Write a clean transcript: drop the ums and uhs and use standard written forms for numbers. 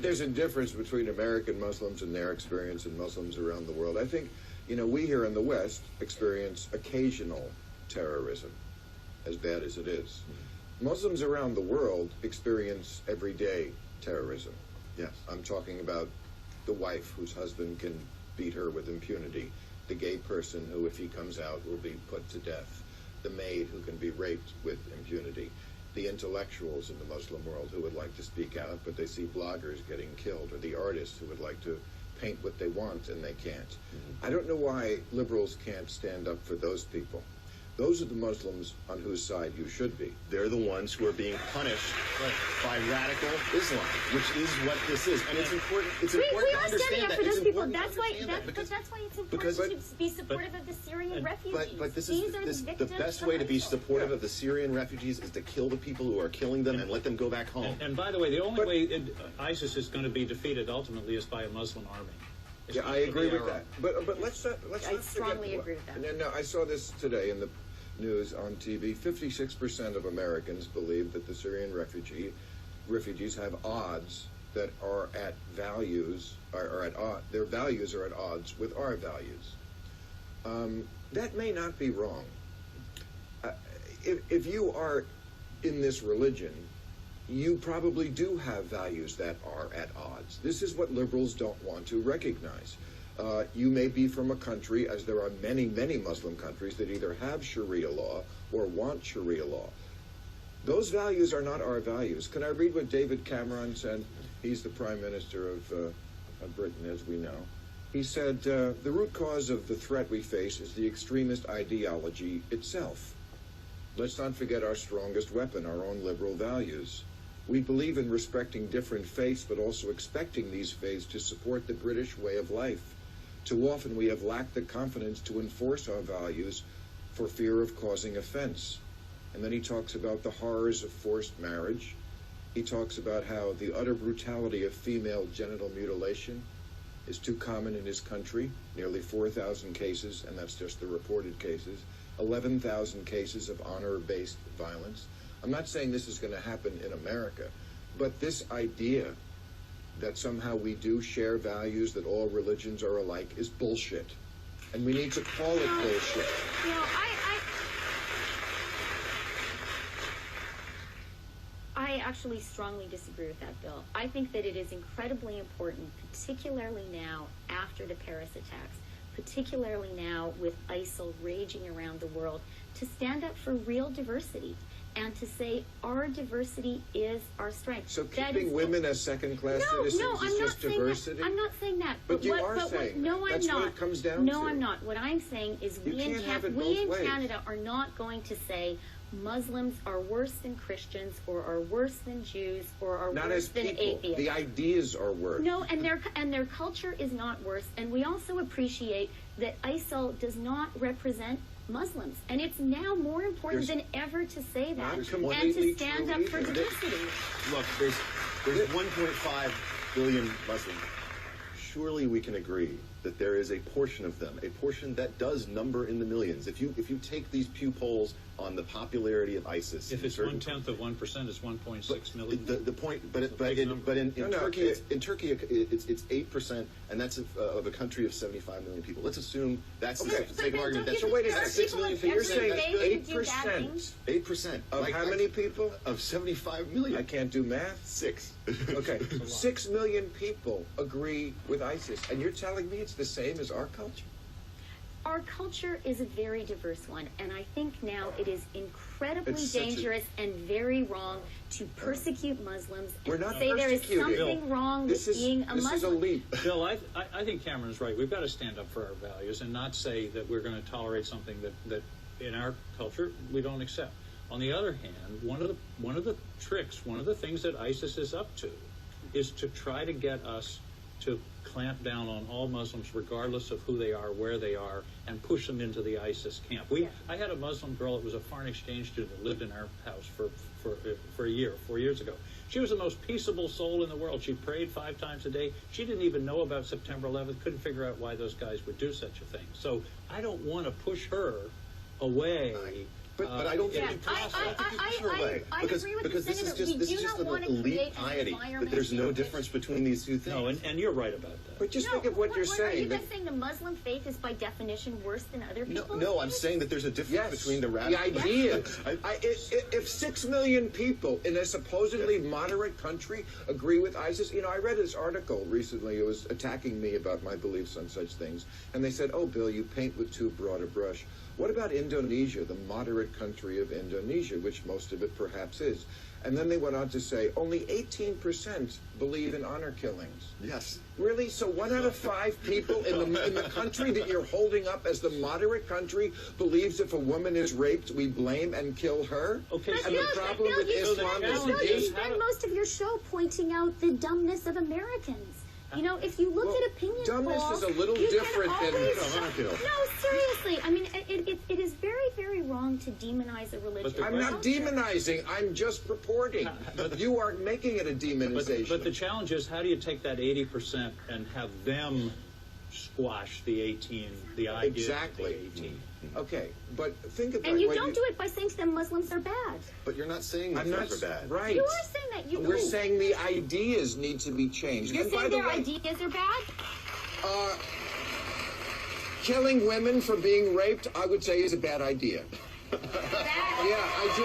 There's a difference between American Muslims and their experience and Muslims around the world. I think, you know, we here in the West experience occasional terrorism, as bad as it is. Muslims around the world experience everyday terrorism. Yes. I'm talking about the wife whose husband can beat her with impunity, the gay person who, if he comes out, will be put to death, the maid who can be raped with impunity, the intellectuals in the Muslim world who would like to speak out, but they see bloggers getting killed, or the artists who would like to paint what they want and they can't. I don't know why liberals can't stand up for those people. Those are the Muslims on whose side you should be. They're the ones who are being punished by radical Islam, which is what this is. And it's important. It's important to understand that. It's important to understand that. But that's why it's important to be supportive of the Syrian refugees. But this is the best way to be supportive of the Syrian refugees is to kill the people who are killing them and let them go back home. And by the way, the only way ISIS is going to be defeated ultimately is by a Muslim army. Yeah, I agree with that. But let's not I strongly agree with that. No, I saw this today in the news on TV. 56% of Americans believe that the Syrian refugees have odds that are at values their values are at odds with our values. That may not be wrong. If you are in this religion, you probably do have values that are at odds. This is what liberals don't want to recognize. You may be from a country, as there are many, many Muslim countries that either have Sharia law or want Sharia law. Those values are not our values. Can I read what David Cameron said? He's the Prime Minister of Britain, as we know. He said, the root cause of the threat we face is the extremist ideology itself. Let's not forget our strongest weapon, our own liberal values. We believe in respecting different faiths, but also expecting these faiths to support the British way of life. Too often we have lacked the confidence to enforce our values for fear of causing offense. And then he talks about the horrors of forced marriage. He talks about how the utter brutality of female genital mutilation is too common in his country, nearly 4,000 cases, and that's just the reported cases, 11,000 cases of honor-based violence. I'm not saying this is going to happen in America, but this idea that somehow we do share values, that all religions are alike, is bullshit. And we need to call it bullshit. You know, I actually strongly disagree with that, Bill. I think that it is incredibly important, particularly now after the Paris attacks, particularly now with ISIL raging around the world, to stand up for real diversity and to say our diversity is our strength. So keeping women as second-class citizens is just diversity? I'm not saying that. But you are saying that. No, I'm That's not. what it comes down to. No, I'm not. What I'm saying is we in Canada are not going to say Muslims are worse than Christians or are worse than Jews or are worse than atheists. The ideas are worse. No, and their culture is not worse. And we also appreciate that ISIL does not represent Muslims, and it's now more important than ever to say that and to stand up for diversity. Look, there's 1.5 billion Muslims. Surely we can agree that there is a portion of them, a portion that does number in the millions. If you take these Pew polls on the popularity of ISIS, if it's 1/10 of 1%, it's 1.6 million. The point, but in Turkey, it's 8%, and that's of a country of 75 million people. Let's assume that's the sake of argument. That's wait a second. 6 million people. You're saying 8%. 8% of how many people? Of 75 million. I can't do math. 6. Okay, 6 million people agree with ISIS, and you're telling me it's the same as our culture? Our culture is a very diverse one, and I think now it is incredibly dangerous and very wrong to persecute Muslims and say there is something wrong with being a Muslim. This is a leap. Bill, I think Cameron's right. We've got to stand up for our values and not say that we're going to tolerate something that in our culture we don't accept. On the other hand, one of the tricks, one of the things that ISIS is up to is to try to get us to clamp down on all Muslims regardless of who they are, where they are, and push them into the ISIS camp. I had a Muslim girl that was a foreign exchange student that lived in our house for a year, 4 years ago. She was the most peaceable soul in the world. She prayed 5 times a day. She didn't even know about September 11th, couldn't figure out why those guys would do such a thing. So I don't want to push her away But I don't think Yeah, it's way. I Because agree with because the this is senator. just We this do is just not an want to elite create an piety that environment there's no in which- difference between these two things. No, and you're right about that. But just No, think of what you're Are you saying. guys saying the Muslim faith is by definition worse than other No, people's no, I'm faiths? saying that there's a difference Yes, between the the radical. idea. I- If 6 million people in a supposedly moderate country agree with ISIS, I read this article recently. It was attacking me about my beliefs on such things, and they said, "Oh, Bill, you paint with too broad a brush." What about Indonesia, the moderate country of Indonesia, which most of it perhaps is? And then they went on to say only 18% believe in honor killings. Yes. Really? So 1 out of 5 people in the country that you're holding up as the moderate country believes if a woman is raped, we blame and kill her? Okay, But And Bill, the problem Bill, with you Islam spend, is Bill, it you is spend most of your show pointing out the dumbness of Americans. If you look at opinion dumbness polls, is a little you can different than always- honor-kill. No, seriously. I mean, it is very, very wrong to demonize a religion. But the I'm not Culture. demonizing. I'm just reporting. You are making it a demonization. But the challenge is, how do you take that 80% and have them squash the 18, the idea Exactly. of the 18? Okay, but think about And you what don't do it by saying to them Muslims are bad. But you're not saying that I'm not those are bad. right. You are saying that. We're saying the ideas need to be changed. You're And by saying the their way, ideas are bad? killing women for being raped, I would say, is a bad idea. Yeah, I do.